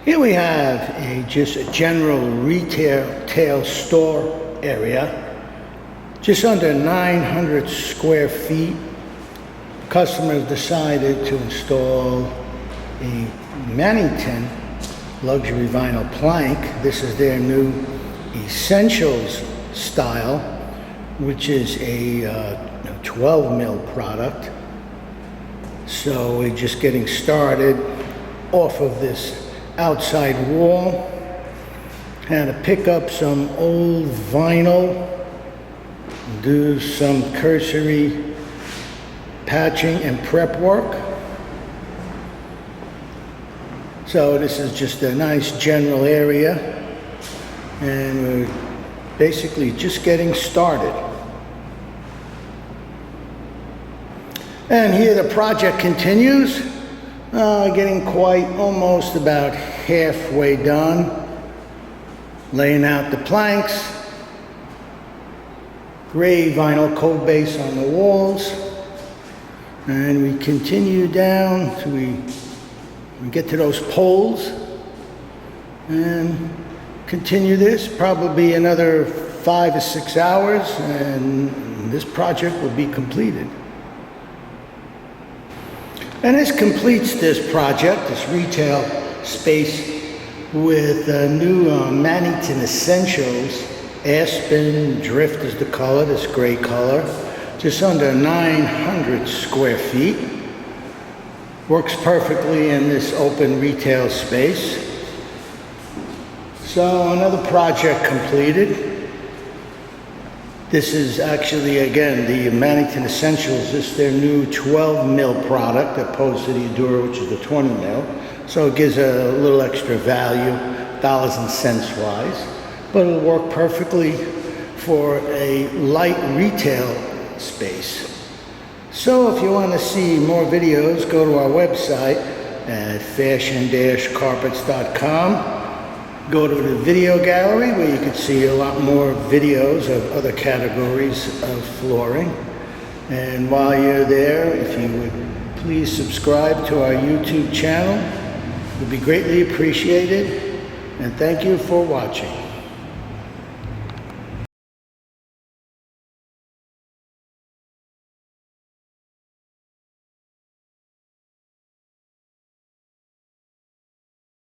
Here we have just a general retail store area, just under 900 square feet. Customers decided to install a Mannington luxury vinyl plank. This is their new Essentials style, which is a 12 mil product. So we're just getting started off of this outside wall. Had to pick up some old vinyl, do some cursory patching and prep work. So this is just a nice general area, and we're basically just getting started. And here the project continues, getting quite almost about halfway done, laying out the planks, gray vinyl coat base on the walls, and we continue down till we get to those poles and continue this. Probably another 5 to 6 hours and this project will be completed. And this completes this project, this retail space, with a new Mannington Essentials. Aspen Drift is the color, this gray color. Just under 900 square feet. Works perfectly in this open retail space. So another project completed. This is actually, again, the Mannington Essentials. This is their new 12 mil product opposed to the Enduro, which is the 20 mil. So it gives a little extra value, dollars and cents wise. But it'll work perfectly for a light retail space. So if you want to see more videos, go to our website at fashion-carpets.com. Go to the video gallery where you can see a lot more videos of other categories of flooring. And while you're there, if you would please subscribe to our YouTube channel, it would be greatly appreciated. And thank you for watching.